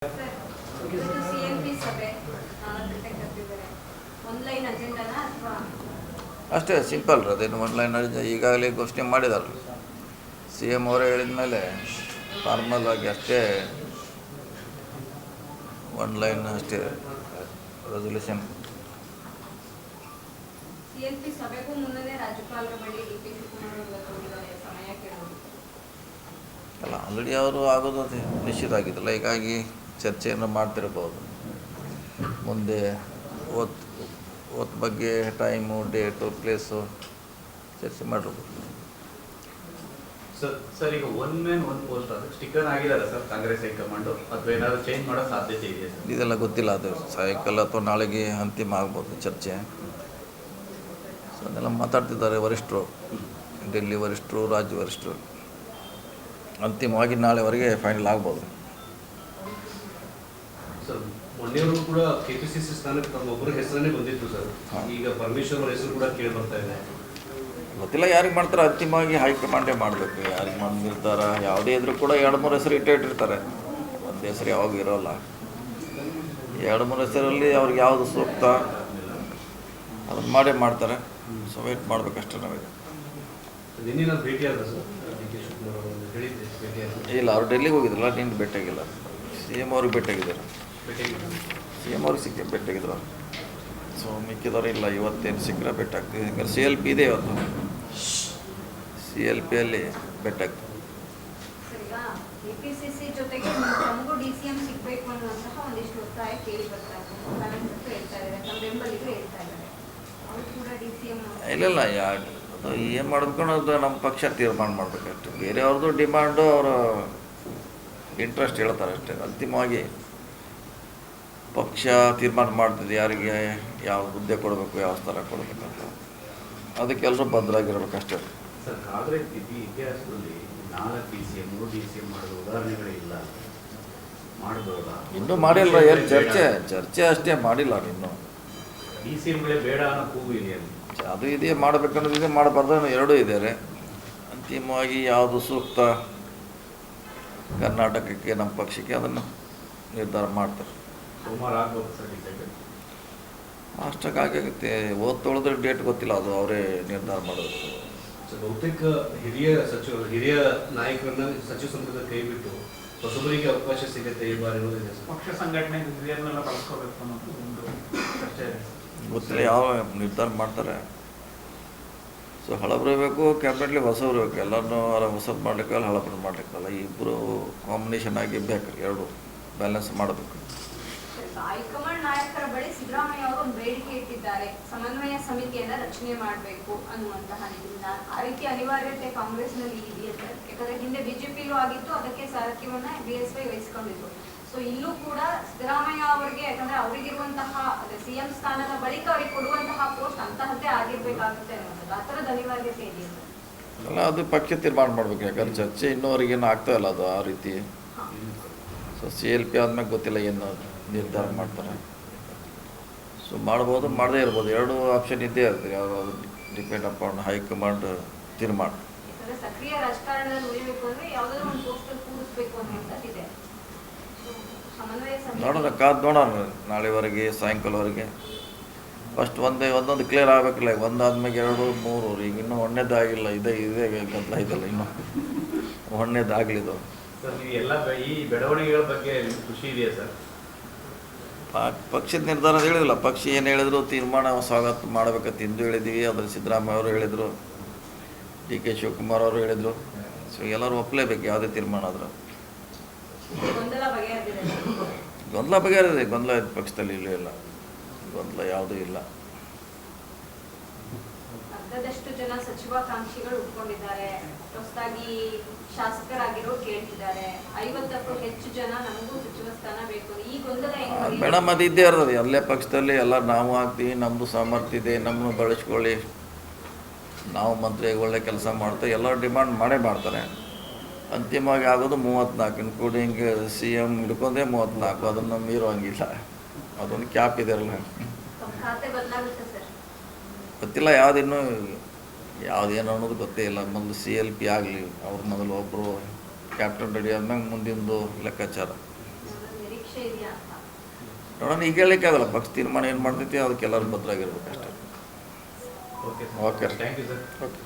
ಇವತ್ತು ಸಿಎಂಪಿ ಸಭೆ 4 ಗಂಟೆಗೆ ಕರೆದಿದ್ದಾರೆ. ಆನ್ಲೈನ್ ಅಜೆಂಡಾನ ಅಥವಾ ಅಷ್ಟೇ ಸಿಂಪಲ್ ರೀ. ಅದೇನು ಆನ್ಲೈನ್ ಈಗಾಗಲೇ ಘೋಷಣೆ ಮಾಡಿದಾರೆ. ಸಿ ಎಮ್ ಅವರೇ ಹೇಳಿದ ಮೇಲೆ ಫಾರ್ಮಲ್ ಆಗಿ ಅಷ್ಟೇ ಆನ್ಲೈನ್ ಅಷ್ಟೇ ರೆಸಲ್ಯೂಷನ್. ಸಿಎಂಪಿ ಸಭೆಗೂ ಮುನ್ನನೇ ರಾಜ್ಯಪಾಲರ ಬಳಿ ಡಿ ಕೆ ಶಿವಕುಮಾರ್ ಇವತ್ತು ಹೋಗಿದ್ದಾರೆ ಸಮಯ ಕೇಳೋದು. ಅಲ್ಲ, ಆಲ್ರೆಡಿ ಅವರು ಆಗೋದು ಅದು ನಿಶ್ಚಿತ ಆಗಿದ್ದಲ್ಲ. ಹೀಗಾಗಿ ಚರ್ಚೆಯನ್ನು ಮಾಡ್ತಿರ್ಬೋದು. ಮುಂದೆ ಓತ್ ಬಗ್ಗೆ ಟೈಮು, ಡೇಟು, ಪ್ಲೇಸು ಚರ್ಚೆ ಮಾಡಿರ್ಬೋದು. ಸರ್ ಈಗ ಒನ್ ಮ್ಯಾನ್ ಒನ್ ಪೋಸ್ಟ್ ಅದು ಸ್ಟಿಕ್ಕರ್ ಆಗಿದ್ದಾರೆ ಸರ್ ಕಾಂಗ್ರೆಸ್ ಹೈಕಮಾಂಡು, ಅಥವಾ ಏನಾದರೂ ಚೇಂಜ್ ಮಾಡೋ ಸಾಧ್ಯತೆ ಇದೆಯಾ ಸರ್? ಇದೆಲ್ಲ ಗೊತ್ತಿಲ್ಲ. ಅದು ಸಾಯಂಕಾಲ ಅಥವಾ ನಾಳೆಗೆ ಅಂತಿಮ ಆಗ್ಬೋದು ಚರ್ಚೆ. ಸೊ ಅದೆಲ್ಲ ಮಾತಾಡ್ತಿದ್ದಾರೆ ವರಿಷ್ಠರು, ಡೆಲ್ಲಿ ವರಿಷ್ಠರು, ರಾಜ್ಯ ವರಿಷ್ಠರು. ಅಂತಿಮವಾಗಿ ನಾಳೆವರೆಗೆ ಫೈನಲ್ ಆಗ್ಬೋದು. ಸರ್ ಮೊನ್ನೆಯವರು ಕೂಡ ಕೆಪಿಸಿಸಿ ಸ್ಥಾನಕ್ಕೆ ತಮ್ಮೊಬ್ಬರ ಹೆಸರನ್ನೇ ಬಂದಿತ್ತು ಸರ್. ಈಗ ಪರಮೇಶ್ವರ್ ಅವರ ಹೆಸರು ಕೂಡ ಕೇಳಿ ಬರ್ತಾ ಇದೆ. ಗೊತ್ತಿಲ್ಲ ಯಾರಿಗೆ ಮಾಡ್ತಾರೆ. ಅಂತಿಮವಾಗಿ ಹೈಕಮಾಂಡೇ ಮಾಡಬೇಕು. ಯಾರಿಗೆ ಮಾಡಿರ್ತಾರೆ, ಯಾವುದೇ ಇದ್ರೂ ಕೂಡ 2-3 ಹೆಸರು ಇಟ್ಟಿರ್ತಾರೆ. ಒಂದು ಹೆಸರು ಯಾವಾಗ ಇರೋಲ್ಲ. 2-3 ಹೆಸರಲ್ಲಿ ಅವ್ರಿಗೆ ಯಾವುದು ಸೂಕ್ತ ಅದನ್ನು ಮಾಡೇ ಮಾಡ್ತಾರೆ. ಸೊ ವೇಟ್ ಮಾಡಬೇಕಷ್ಟೇ ನಾವೀಗ. ನಿನ್ನೆ ನಾನು ಭೇಟಿಯಾದ ಸರ್ ಡಿ ಕೆ ಶಿವಕುಮಾರ್ ಅವರು ಹೇಳಿದ್ದೆ ಭೇಟಿಯಾದ. ಇಲ್ಲ, ಅವ್ರು ಡೆಲ್ಲಿಗೆ ಹೋಗಿದ್ರಲ್ಲ, ನಿಂದು ಭೇಟಿಯಾಗಿಲ್ಲ. ಸಿ ಎಮ್ ಅವ್ರಿಗೆ ಭೇಟಿಯಾಗಿದ್ದಾರೆ. ಸಿ ಎಮ್ ಅವ್ರಿಗೆ ಸಿಕ್ಕಿ ಭೇಟಿಯಾಗಿದ್ರು. ಸೊ ಮಿಕ್ಕಿದವರು ಇಲ್ಲ. ಇವತ್ತೇನು ಸಿಕ್ಕರೆ ಭೇಟಿಯಾಗ್ತೀವಿ. ಈಗ ಸಿ ಎಲ್ ಪಿ ಇದೆ ಇವತ್ತು. ಸಿ ಎಲ್ ಪಿಯಲ್ಲಿ ಭೇಟಿಯಾಗ್ತೀವಿ. ಸರ್, ಈಗ ಕೆಪಿಸಿಸಿ ಜೊತೆಗೆ ತಮಗೂ ಡಿಸಿಎಂ ಸಿಗಬೇಕು ಅನ್ನುವಂತಹ ಒಂದಿಷ್ಟು ಒತ್ತಾಯ ಕೇಳಿ ಬರ್ತಾ ಇದೆ. ಹೇಳ್ತಾ ಇದ್ದಾರೆ, ತಮ್ಮ ಬೆಂಬಲಿಗರು ಹೇಳ್ತಾ ಇದ್ದಾರೆ ಅವರು ಕೂಡ ಡಿಸಿಎಂ. ಇಲ್ಲ, ಅದು ಏನು ಮಾಡಬೇಕು ಅನ್ನೋದು ನಮ್ಮ ಪಕ್ಷ ತೀರ್ಮಾನ ಮಾಡಬೇಕಷ್ಟೆ. ಬೇರೆಯವ್ರದ್ದು ಡಿಮಾಂಡು ಅವರು ಇಂಟ್ರೆಸ್ಟ್ ಹೇಳ್ತಾರೆ ಅಷ್ಟೇ. ಅಂತಿಮವಾಗಿ ಪಕ್ಷ ತೀರ್ಮಾನ ಮಾಡ್ತಿದೆ ಯಾರಿಗೆ ಯಾವ ಹುದ್ದೆ ಕೊಡಬೇಕು, ಯಾವ ಸ್ಥಳ ಕೊಡಬೇಕಂತ. ಅದಕ್ಕೆ ಎಲ್ಲರೂ ಬದ್ಧರಾಗಿರ್ಬೇಕಷ್ಟೇ. ಸರ್, ಕಾಂಗ್ರೆಸ್ ಇತಿಹಾಸದಲ್ಲಿ 4 DCM 3 DCM ಮಾಡಿದ ಉದಾಹರಣೆಗಳೇ ಇಲ್ಲ. ಮಾಡಬಹುದಾ? ಇನ್ನೂ ಮಾಡಿಲ್ಲ. ಏನು ಚರ್ಚೆ ಅಷ್ಟೇ ಮಾಡಿಲ್ಲ ಇನ್ನೂ. DCMಗಳೇ ಬೇಡ ಅನ್ನೋ ಕೂಗು ಇದೆ. ಅದು ಇದೆ, ಮಾಡಬೇಕನ್ನೋದಿದೆ, ಮಾಡಬಾರ್ದು ಅನ್ನೋ ಎರಡೂ ಇದ್ದಾರೆ. ಅಂತಿಮವಾಗಿ ಯಾವುದು ಸೂಕ್ತ ಕರ್ನಾಟಕಕ್ಕೆ, ನಮ್ಮ ಪಕ್ಷಕ್ಕೆ, ಅದನ್ನು ನಿರ್ಧಾರ ಮಾಡ್ತಾರೆ. ಸುಮಾರು ಆಗ್ಬೋದು ಸರ್ ಡಿಸೈಡ್. ಅಷ್ಟಕ್ಕಾಗುತ್ತೆ. ತೊಳೆದ್ರೆ ಡೇಟ್ ಗೊತ್ತಿಲ್ಲ, ಅದು ಅವರೇ ನಿರ್ಧಾರ ಮಾಡೋದು. ಬಹುತೇಕ ಹಿರಿಯ ನಾಯಕರನ್ನ ಸಚಿವ ಸಂಪುಟದ ಕೈ ಬಿಟ್ಟು ಹೊಸಬರಿಗೆ ಅವಕಾಶ ಸಿಗುತ್ತೆ ಈ ಬಾರಿ ಅನ್ನೋದಿದೆ ಸರ್. ಪಕ್ಷ ಸಂಘಟನೆ ಹಿರಿಯರನ್ನೆಲ್ಲ ಬಳಸ್ಕೋಬೇಕು ಅನ್ನೋದು ಒಂದು ಚರ್ಚೆ ಇದೆ. ಗೊತ್ತಿಲ್ಲ ಯಾವ ನಿರ್ಧಾರ ಮಾಡ್ತಾರೆ. ಸೊ ಹಳಬರು ಬೇಕು, ಕ್ಯಾಬಿನೆಟ್ಲಿ ಹೊಸಬ್ರು ಬೇಕು. ಎಲ್ಲರನ್ನೂ ಹೊಸದು ಮಾಡಲಿಕ್ಕಲ್ಲ, ಹಳಬರು ಮಾಡಲಿಕ್ಕಲ್ಲ. ಇಬ್ಬರು ಕಾಂಬಿನೇಷನ್ ಆಗಿ ಬೇಕು. ಎರಡು ಬ್ಯಾಲೆನ್ಸ್ ಮಾಡಬೇಕು. ಹೈಕಮಾಂಡ್ ನಾಯಕರ ಬಳಿ ಸಿದ್ದರಾಮಯ್ಯ ಅವರು ಒಂದು ಬೇಡಿಕೆ ಇಟ್ಟಿದ್ದಾರೆ, ಸಮನ್ವಯ ಸಮಿತಿಯನ್ನ ರಚನೆ ಮಾಡಬೇಕು ಅನ್ನುವಂತಹ ನಿಟ್ಟಿನಿಂದ. ಆ ರೀತಿ ಅನಿವಾರ್ಯತೆ ಕಾಂಗ್ರೆಸ್ನಲ್ಲಿ ಇದೆಯಾ ಸರ್? ಯಾಕಂದ್ರೆ ಹಿಂದೆ ಬಿಜೆಪಿಲೂ ಆಗಿತ್ತು, ಅದಕ್ಕೆ ಸಾರಥ್ಯವನ್ನ ಬಿಎಸ್ವೈ ವಹಿಸಿಕೊಂಡಿದ್ರು. ಸೊ ಇಲ್ಲೂ ಕೂಡ ಸಿದ್ದರಾಮಯ್ಯ ಅವರಿಗೆ, ಯಾಕಂದ್ರೆ ಅವರಿಗಿರುವಂತಹ ಸಿಎಂ ಸ್ಥಾನದ ಬಳಿಕ ಅವರಿಗೆ ಕೊಡುವಂತಹ ಪೋಸ್ಟ್ ಅಂತಹದ್ದೇ ಆಗಿರ್ಬೇಕಾಗುತ್ತೆ ಅನ್ನೋದು, ಆ ಥರದ ಅನಿವಾರ್ಯತೆ ಇದೆಯಾ ಸರ್? ಅಲ್ಲ, ಅದು ಪಕ್ಷ ತೀರ್ಮಾನ ಮಾಡಬೇಕು. ಯಾಕಂದ್ರೆ ಚರ್ಚೆ ಇನ್ನೂವರೆಗೇನು ಆಗ್ತಾ ಇಲ್ಲ ಅದು ಆ ರೀತಿ. ಸೊ ಸಿ ಎಲ್ ಪಿ ಆದ್ಮೇಲೆ ಗೊತ್ತಿಲ್ಲ ಏನು ನಿರ್ಧಾರ ಮಾಡ್ತಾರೆ. ಸೊ ಮಾಡ್ಬೋದು, ಮಾಡದೇ ಇರ್ಬೋದು. ಎರಡು ಆಪ್ಷನ್ ಇದ್ದೇ ಇರ್ತದೆ. ಯಾವುದು ಡಿಪೆಂಡ್ ಅಪಾನ್ ಹೈಕಮಾಂಡ್ ತೀರ್ಮಾನ. ಯಾಕಂದ್ರೆ ಸಕ್ರಿಯ ರಾಜಕಾರಣದಲ್ಲಿ ಉಳಿಬೇಕು ಅಂದ್ರೆ ಯಾವ್ದಾದ್ರು ಒಂದು ಪೋಸ್ಟಲ್ಲಿ ಕೂರಿಸ್ಬೇಕು ಅನ್ನೋಂಥದ್ದಿದೆ. ಸಮನ್ವಯ ಸಮಿತಿ ನೋಡೋಣ, ಕಾದು ನೋಡೋಣ ನಾಳೆವರೆಗೆ, ಸಾಯಂಕಾಲವರೆಗೆ. ಫಸ್ಟ್ ಒಂದೊಂದು ಕ್ಲಿಯರ್ ಆಗಬೇಕಿಲ್ಲ. ಒಂದಾದ್ಮೇಲೆ 2 3 ಈಗ ಇನ್ನೂ ಒಂದನೇದಾಗಿಲ್ಲ. ಇದೇ ಗದ್ದಲ ಇದೆಲ್ಲ, ಇನ್ನೂ ಒಂದನೇದಾಗಲಿದ್ದು. ಸರ್, ನೀವು ಎಲ್ಲ ಈ ಬೆಳವಣಿಗೆಗಳ ಬಗ್ಗೆ ಖುಷಿ ಇದೆಯಾ ಸರ್? ಪಕ್ಷದ ನಿರ್ಧಾರ ಹೇಳಿದಿಲ್ಲ. ಪಕ್ಷ ಏನು ಹೇಳಿದ್ರು ತೀರ್ಮಾನ ಸ್ವಾಗತ ಮಾಡಬೇಕಂತ ಇಂದು ಹೇಳಿದ್ದೀವಿ. ಅದನ್ನು ಸಿದ್ದರಾಮಯ್ಯ ಅವರು ಹೇಳಿದರು, ಡಿ ಕೆ ಶಿವಕುಮಾರ್ ಅವರು ಹೇಳಿದರು. ಸೊ ಎಲ್ಲರೂ ಒಪ್ಪಲೇಬೇಕು ಯಾವುದೇ ತೀರ್ಮಾನ ಆದರೂ. ಗೊಂದಲ ಬಗೆಹರಿದಿದೆ. ಗೊಂದಲ ಬಗೆಹರಿದೆ. ಗೊಂದಲ ಪಕ್ಷದಲ್ಲಿ ಇಲ್ಲೂ ಇಲ್ಲ. ಗೊಂದಲ ಯಾವುದೂ ಇಲ್ಲ. ಅರ್ಧದಷ್ಟು ಜನ ಸಚಿವಾಕಾಂಕ್ಷಿಗಳು ಉಟ್ಕೊಂಡಿದ್ದಾರೆ. ಹೊಸದಾಗಿ ಶಾಸಕರಾಗಿರೋ ಕೇಳ್ತಿದ್ದಾರೆ. 50ಕ್ಕೂ ಹೆಚ್ಚು ಜನ ನಮಗೂ ಸಚಿವ ಸ್ಥಾನ ಬೇಕು. ಈ ಗೊಂದಲ ಮೇಡಮ್, ಅದು ಇದ್ದೇ ಇರ್ತದೆ ಅಲ್ಲೇ ಪಕ್ಷದಲ್ಲಿ. ಎಲ್ಲ ನಾವು ಆಗ್ತೀವಿ, ನಮ್ಮದು ಸಾಮರ್ಥ್ಯ ಇದೆ, ನಮ್ಮನ್ನು ಬಳಸ್ಕೊಳ್ಳಿ, ನಾವು ಮಂತ್ರಿ ಒಳ್ಳೆ ಕೆಲಸ ಮಾಡ್ತೇವೆ, ಎಲ್ಲರೂ ಡಿಮಾಂಡ್ ಮಾಡೇ ಮಾಡ್ತಾರೆ. ಅಂತಿಮವಾಗಿ ಆಗೋದು 34, ಇನ್ಕ್ಲೂಡಿಂಗ್ ಸಿ ಎಮ್ ಹಿಡ್ಕೊಂಡೇ 34. ಅದನ್ನು ಮೀರುವಂಗಿಲ್ಲ. ಅದೊಂದು ಕ್ಯಾಪ್ ಇದೆಯಲ್ಲ. ಖಾತೆ ಬದಲಾಗುತ್ತೆ ಸರ್? ಗೊತ್ತಿಲ್ಲ. ಯಾವುದೇನು ಅನ್ನೋದು ಗೊತ್ತೇ ಇಲ್ಲ. ಮೊದಲು ಸಿ ಎಲ್ ಪಿ ಆಗಲಿ, ಅವ್ರ ಮೊದಲು ಒಬ್ಬರು ಕ್ಯಾಪ್ಟನ್ ರೆಡಿ ಆದ್ಮೇಲೆ ಮುಂದಿಂದು ಲೆಕ್ಕಾಚಾರ. ನಿರೀಕ್ಷೆ ನೋಡೋಣ, ಈಗ ಹೇಳಲಿಕ್ಕಾಗಲ್ಲ. ಪಕ್ಷ ತೀರ್ಮಾನ ಏನು ಮಾಡ್ತೈತಿ ಅದಕ್ಕೆ ಎಲ್ಲರೂ ಬದ್ಧರಾಗಿರ್ಬೇಕು ಅಷ್ಟೇ. Okay okay thank you sir. Okay.